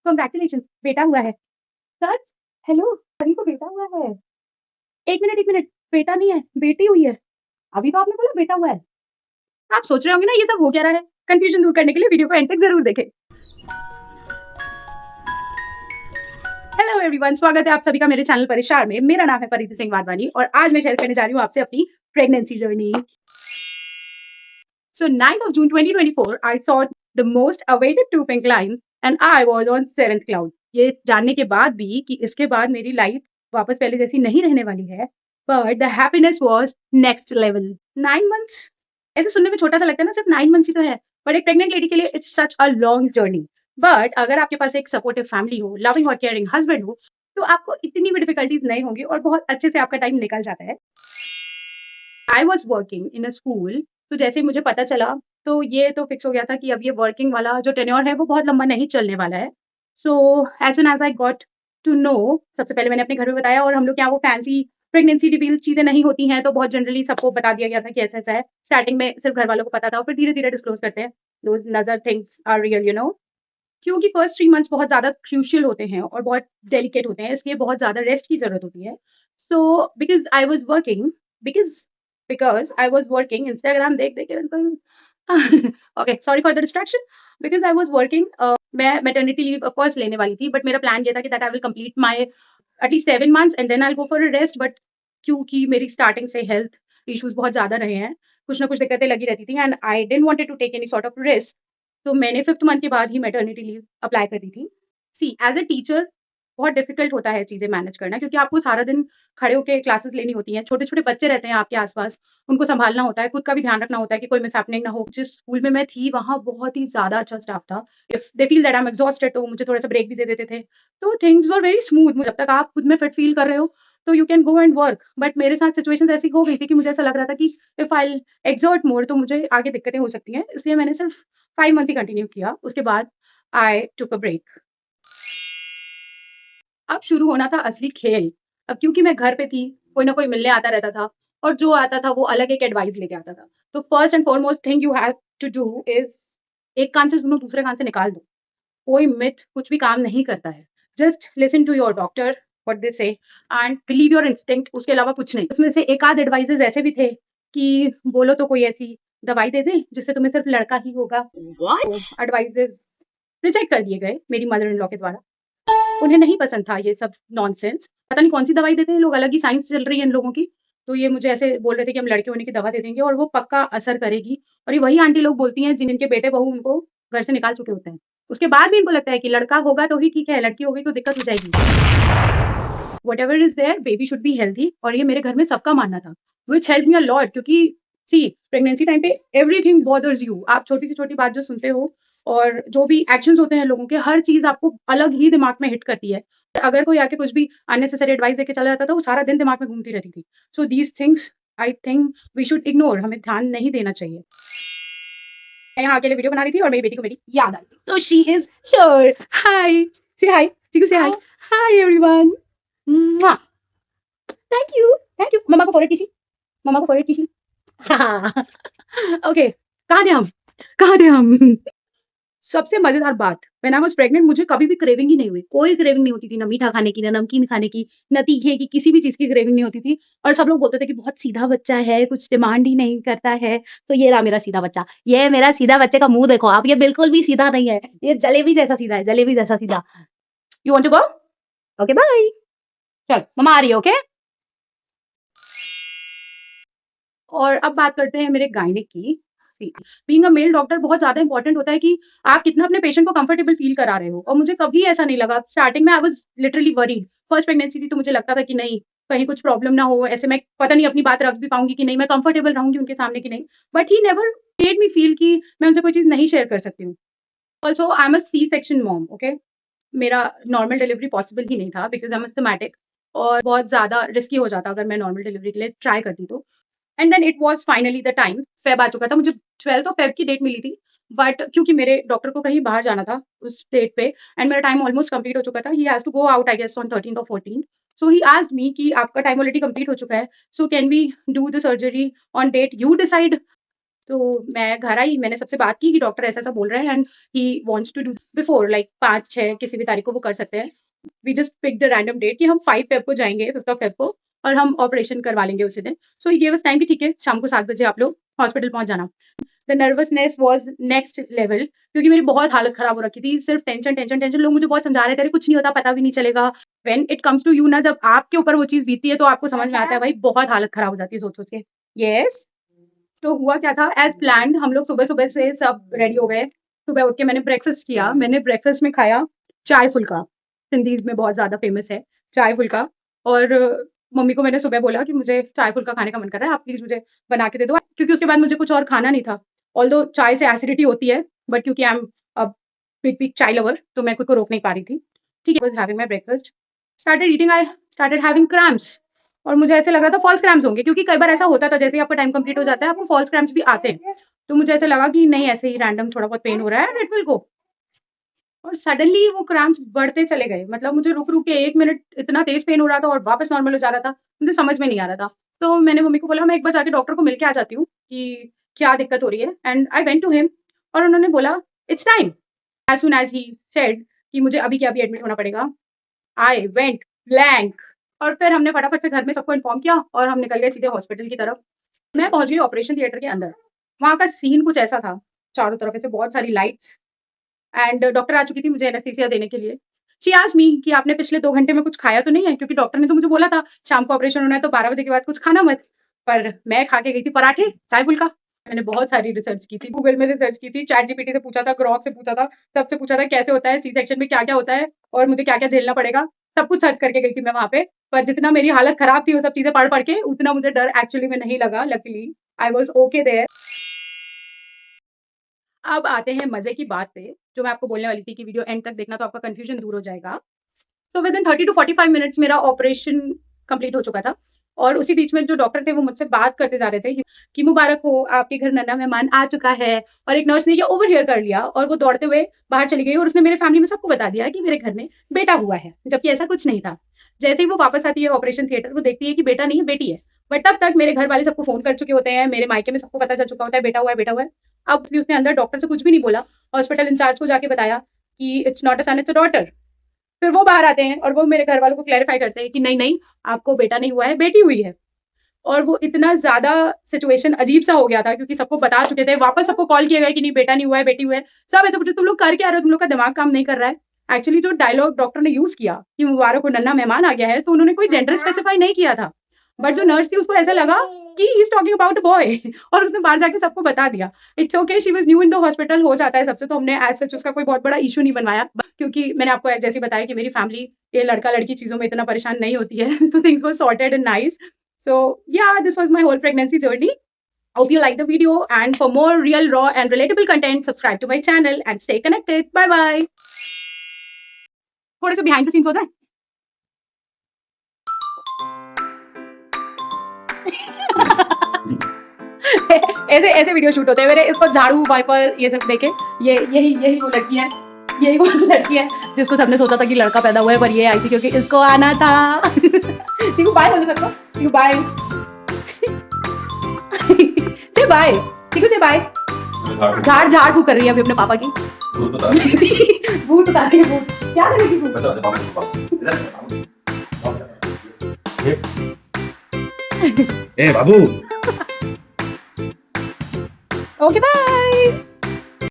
Congratulations, बेटा हुआ है। सच? हेलो, सभी को बेटा हुआ है। 1 मिनट, बेटा नहीं है, बेटी हुई है। अभी तो आपने बोला बेटा हुआ है। आप सोच रहे होंगे ना ये सब हो क्या रहा है? कंफ्यूजन दूर करने के लिए वीडियो को एंड तक जरूर देखें। हेलो एवरीवन, स्वागत है आप सभी का मेरे चैनल परिशार में। मेरा नाम है परिधि सिंह वाधवानी और आज मैं शेयर करने जा रही हूँ आपसे अपनी pregnancy journey. So 9th of June 2024, I saw the most awaited two pink lines and I was on 7th cloud. ये जानने के बाद भी कि इसके बाद मेरी लाइफ वापस पहले जैसी नहीं रहने वाली है, but the happiness was next level. 9 months ऐसे सुनने में छोटा सा लगता है ना, सिर्फ 9 months ही तो है, but एक प्रेग्नेंट लेडी के लिए it's such a long journey. But अगर आपके पास एक सपोर्टिव फैमिली हो, लविंग और केयरिंग हस्बैंड हो, तो आपको इतनी भी डिफिकल्टीज नहीं होंगी और बहुत अच्छे से आपका टाइम निकल जाता है। आई was working in a school, तो जैसे ही मुझे पता चला तो ये तो फिक्स हो गया था कि अब ये वर्किंग वाला जो टेन्योर है वो बहुत लंबा नहीं चलने वाला है। So as soon as I got to know, सबसे पहले मैंने अपने घर में बताया, और हम लोग क्या वो फैंसी प्रेगनेंसी रिवील चीजें नहीं होती हैं, तो बहुत जनरली सबको बता दिया गया था कि ऐसा ऐसा है। स्टार्टिंग में सिर्फ घर वालों को पता था और फिर धीरे धीरे डिस्क्लोज करते हैं। दोज नजर थिंग्स आर रियल, क्योंकि फर्स्ट 3 मंथ्स बहुत ज्यादा क्रूशियल होते हैं और बहुत डेलिकेट होते हैं, इसलिए बहुत ज्यादा रेस्ट की जरूरत होती है। So because I was working because because I was working Instagram देख देख के okay, sorry for the distraction. Because I was working, मैं मैटर्निटी लीव ऑफकोर्स लेने वाली थी, बट मेरा प्लान ये था कि that I will complete my at least 7 months and then I go for a rest. But क्योंकि मेरी स्टार्टिंग से हेल्थ इश्यूज बहुत ज्यादा रहे हैं, कुछ ना कुछ दिक्कतें लगी रहती थी and I didn't wanted to take any sort of risk, तो मैंने 5th मंथ के बाद ही मैटर्निटी लीव अप्लाई कर दी थी। सी एज अ टीचर बहुत डिफिकल्ट होता है चीजें मैनेज करना, क्योंकि आपको सारा दिन खड़े होकर क्लासेस लेनी होती हैं, छोटे छोटे बच्चे रहते हैं आपके आसपास, उनको संभालना होता है, खुद का भी ध्यान रखना होता है कि कोई मिसहैपनिंग ना हो। जिस स्कूल में मैं थी वहाँ बहुत ही ज्यादा अच्छा स्टाफ था। If they feel that I am exhausted तो मुझे थोड़ा सा ब्रेक भी दे देते थे, तो थिंग्स वर वेरी स्मूथ। जब तक आप खुद में फिट फील कर रहे हो तो you can go and work, but मेरे साथ सिचुएशन ऐसी हो गई थी कि मुझे ऐसा लग रहा था कि इफ आई एक्सर्ट मोर तो मुझे आगे दिक्कतें हो सकती हैं, इसलिए मैंने सिर्फ 5 मंथ ही कंटिन्यू किया। उसके बाद आई टुक अ ब्रेक। अब शुरू होना था असली खेल। अब क्योंकि मैं घर पे थी, कोई ना कोई मिलने आता रहता था और जो आता था वो अलग एक एडवाइस लेके आता था। तो first and foremost thing you have to do is, एक कान से सुनो दूसरे कान से निकाल दो। कोई मिथ कुछ भी काम नहीं करता है। Just listen to your doctor what they say and believe your instinct, उसके अलावा कुछ नहीं। उसमें से एक आध एडवाइसेस ऐसे भी थे कि बोलो तो कोई ऐसी दवाई दे दे जिससे तुम्हें सिर्फ लड़का ही होगा। एडवाइसेस रिजेक्ट कर दिए गए मेरी मदर इन लॉ के द्वारा। उन्हें नहीं पसंद था ये सब नॉनसेंस। पता नहीं कौन सी दवाई देते हैं लोग, अलग ही साइंस चल रही है इन लोगों की। तो ये मुझे ऐसे बोल रहे थे कि हम लड़के होने की दवा दे देंगे और वो पक्का असर करेगी, और ये वही आंटी लोग बोलती हैं जिनके बेटे बहू उनको घर से निकाल चुके होते हैं। उसके बाद भी इनको लगता है कि लड़का होगा तो ही ठीक है, लड़की होगी तो दिक्कत हो जाएगी। Whatever is there, baby should be healthy, और ये मेरे घर में सबका मानना था, which help me a lot. क्योंकि सी प्रेगनेंसी टाइम पे एवरीथिंग बॉदर्स यू। आप छोटी से छोटी बात जो सुनते हो और जो भी एक्शंस होते हैं लोगों के, हर चीज आपको अलग ही दिमाग में हिट करती है। अगर कोई आके कुछ भी अननेसेसरी एडवाइस देके चला जाता था, वो सारा दिन दिमाग में घूमती रहती थी। So these things I think we should ignore, हमें ध्यान नहीं देना चाहिए। मैं यहाँ अकेले वीडियो बना रही थी और मेरी बेटी को मेरी याद आ रही थी, तो शी इज हियर। हाय, से hi Chiku, say hi. Hi everyone, thank you. मम्मा को फॉरवर्ड कीजिए, मम्मा को फॉरवर्ड कीजिए। ओके, कहाँ थे हम, कहाँ थे हम? सबसे मजेदार बात, व्हेन आई वाज प्रेग्नेंट मुझे कभी भी क्रेविंग ही नहीं हुई, कोई क्रेविंग नहीं होती थी, ना मीठा खाने की, ना नमकीन खाने की, ना तीखे की, किसी भी चीज की क्रेविंग नहीं होती थी। और सब लोग बोलते थे कि बहुत सीधा बच्चा है, कुछ डिमांड ही नहीं करता है। तो ये रहा मेरा सीधा बच्चा, ये मेरा सीधा बच्चे का मुंह देखो आप, ये बिल्कुल भी सीधा नहीं है, ये जलेबी जैसा सीधा है, जलेबी जैसा सीधा। You want to go? Okay bye, चल मम्मा आ रही है, ओके। और अब बात करते हैं मेरे गायनिक की। बीइंग अ मेल डॉक्टर बहुत ज्यादा इंपॉर्टेंट होता है कि आप कितना अपने पेशेंट को कंफर्टेबल फील करा रहे हो, और मुझे कभी ऐसा नहीं लगा। स्टार्टिंग में I was literally worried, first pregnancy थी तो मुझे लगता था कि नहीं कहीं कुछ प्रॉब्लम ना हो, ऐसे मैं पता नहीं अपनी बात रख भी पाऊंगी कि नहीं, मैं कंफर्टेबल रहूंगी उनके सामने कि नहीं। But he never made me feel कि मैं उनसे कोई चीज नहीं शेयर कर सकती हूँ। Also I am a C section mom, okay. मेरा नॉर्मल डिलीवरी पॉसिबल ही नहीं था बिकॉज आई एम सिस्टमैटिक, और बहुत ज्यादा रिस्की हो जाता अगर मैं नॉर्मल डिलीवरी के लिए ट्राई करती तो। And then it was finally the time, Feb आ चुका था, मुझे 12th ऑफ फेब की डेट मिली थी। बट क्योंकि मेरे डॉक्टर को कहीं बाहर जाना था उस डेट पे एंड मेरा टाइम ऑलमोस्ट कंप्लीट हो चुका था, he has to go out I guess on 13th और 14th। So he asked me कि आपका टाइम ऑलरेडी कंप्लीट हो चुका है, so can we do the surgery on date you decide. तो मैं घर आई, मैंने सबसे बात की कि डॉक्टर ऐसा-ऐसा बोल रहा है and he wants to do before like 5-6 किसी भी तारीख को वो कर सकते हैं। We just pick the random date कि हम 5 फेब को जाएँगे, 5th ऑफ फेब को और हम ऑपरेशन करवा लेंगे उसी दिन। सो ही गिव अस टाइम कि ठीक है, शाम को 7 बजे आप लोग हॉस्पिटल पहुँच जाना। The nervousness was next level क्योंकि मेरी बहुत हालत खराब हो रखी थी। सिर्फ टेंशन, टेंशन, टेंशन। लोग मुझे बहुत समझा रहे थे, "अरे कुछ नहीं होता, पता भी नहीं चलेगा।" When it comes to you ना, जब आपके ऊपर वो चीज़ बीतती है तो आपको समझ में आता है भाई बहुत हालत खराब हो जाती है सोच-सोच के। येस, तो हुआ क्या था एज़ प्लान्ड हम लोग सुबह-सुबह से सब रेडी हो गए। सुबह उठ के मैंने ब्रेकफ़ास्ट किया। मैंने ब्रेकफ़ास्ट में खाया चाय फुल्का, सिंधीज़ में बहुत ज़्यादा फ़ेमस है चाय फुल्का और मम्मी को मैंने सुबह बोला कि मुझे चाय फुल्का खाने का मन कर रहा है, आप प्लीज़ मुझे बना के दे दो। क्योंकि उसके बाद मुझे कुछ और खाना नहीं था। ऑल्दो चाय से एसिडिटी होती है, बट क्योंकि आई एम अ बिग चाय लवर तो मैं खुद को रोक नहीं पा रही थी। ठीक है, I was having my breakfast, started eating, I started having cramps और मुझे ऐसे लग रहा था फ़ॉल्स क्रैम्प्स होंगे क्योंकि कई बार ऐसा होता था जैसे ही आपका टाइम कंप्लीट हो जाता है, आपको फ़ॉल्स क्रैम्प्स भी आते हैं। तो मुझे ऐसा लगा कि नहीं ऐसे ही रैंडम थोड़ा बहुत पेन हो रहा है एंड इट विल गो। और सडनली वो क्रैम्प्स बढ़ते चले गए। मतलब मुझे रुक-रुक के 1 मिनट इतना तेज़ पेन हो रहा था और वापस नॉर्मल हो जा रहा था, मुझे समझ में नहीं आ रहा था। तो मैंने मम्मी को बोला मैं एक बार जाके डॉक्टर को मिल के आ जाती हूँ कि क्या दिक्कत हो रही है and I went to him और उन्होंने बोला it's time. As soon as he said कि मुझे अभी के अभी एडमिट होना पड़ेगा, आई वेंट ब्लैंक और फिर हमने फटाफट से घर में सबको इन्फॉर्म किया और हम निकल गए सीधे हॉस्पिटल की तरफ। मैं पहुँच गई ऑपरेशन थिएटर के अंदर। वहाँ का सीन कुछ ऐसा था, चारों तरफ ऐसे बहुत सारी लाइट्स एंड डॉक्टर आ चुकी थी मुझे एनेस्थीसिया देने के लिए। शी आस्क्ड मी कि आपने पिछले 2 घंटे में कुछ खाया तो नहीं है? क्योंकि डॉक्टर ने तो मुझे बोला था शाम को ऑपरेशन होना है तो 12 बजे के बाद कुछ खाना मत। पर मैं खा के गई थी पराठे, चाय फुल्का। मैंने बहुत सारी रिसर्च की थी, गूगल में रिसर्च की थी, चैट जीपीटी से पूछा था, ग्रॉक से पूछा था, सबसे पूछा था कैसे होता है, सी सेक्शन में क्या-क्या होता है और मुझे क्या-क्या झेलना पड़ेगा। सब कुछ सर्च करके गई थी मैं वहाँ पे। पर जितना मेरी हालत खराब थी वो सब चीज़ें पढ़-पढ़ के उतना मुझे डर एक्चुअली में नहीं लगा luckily. I was okay there. अब आते हैं मज़े की बात पे, जो मैं आपको बोलने वाली थी कि वीडियो एंड तक देखना तो आपका कन्फ्यूज़न दूर हो जाएगा। सो विदिन 30 टू 45 मिनट्स मेरा ऑपरेशन कंप्लीट हो चुका था और उसी बीच में जो डॉक्टर थे वो मुझसे बात करते जा रहे थे कि मुबारक हो आपके घर नन्हा मेहमान आ चुका है और एक नर्स ने ये ओवरहियर कर लिया और वो दौड़ते हुए बाहर चली गई और उसने मेरे फैमिली में सबको बता दिया कि मेरे घर में बेटा हुआ है, जबकि ऐसा कुछ नहीं था। जैसे ही वो वापस आती है ऑपरेशन थिएटर वो देखती है कि बेटा नहीं है बेटी है। बट तब तक मेरे घर वाले सबको फ़ोन कर चुके होते हैं, मेरे मायके में सबको पता चल चुका होता है बेटा हुआ है, बेटा हुआ है। अब इसलिए उसने अंदर डॉक्टर से कुछ भी नहीं बोला, हॉस्पिटल इंचार्ज को जाके बताया कि it's not a son it's a daughter. फिर वो बाहर आते हैं और वो मेरे घर वालों को क्लैरिफाई करते हैं कि नहीं, नहीं, आपको बेटा नहीं हुआ है, बेटी हुई है। और वो इतना ज़्यादा सिचुएशन अजीब-सा हो गया था क्योंकि सबको बता चुके थे, वापस सबको कॉल किया गया कि नहीं बेटा नहीं हुआ है, बेटी हुआ है। सब ऐसे पूछे तुम लोग कर क्या रहे हो? तुम लोग का दिमाग काम नहीं कर रहा है? एक्चुअली जो डायलॉग डॉक्टर ने यूज़ किया कि मुबारक हो नन्हा मेहमान आ गया है, तो उन्होंने कोई जेंडर स्पेसिफाई नहीं किया था। बट जो नर्स थी उसको ऐसा लगा कि he is talking about a boy और उसने बाहर जाके सबको बता दिया। It's okay she was new in the hospital हो जाता है सबसे, तो हमने एज़ सच उसका कोई बहुत बड़ा इश्यू नहीं बनवाया क्योंकि मैंने आपको जैसे बताया कि मेरी फैमिली ये लड़का-लड़की चीज़ों में इतना परेशान नहीं होती है। So things were sorted and nice. So yeah, this was my whole pregnancy journey. Hope you like the video and for more real, raw and relatable content, subscribe to my channel and stay connected. Bye bye. थोड़े से behind the scenes हो जाए? ऐसे ऐसे video shoot होते हैं मेरे। इसको झाड़ू वाइपर ये सब देके ये यही यही वो लड़की है, यही वो लड़की है जिसको सबने सोचा था कि लड़का पैदा हुआ है पर ये आई थी क्योंकि इसको आना था। ठीक है बाय बोल सकते हो, ठीक है बाय। से बाय, ठीक है से बाय। झाड़ झाड़ फूक कर रही है अभी अपने पापा की। भूत उतार रही है भूत। क्या करेगी भूत? ए बाबू ओके बाय।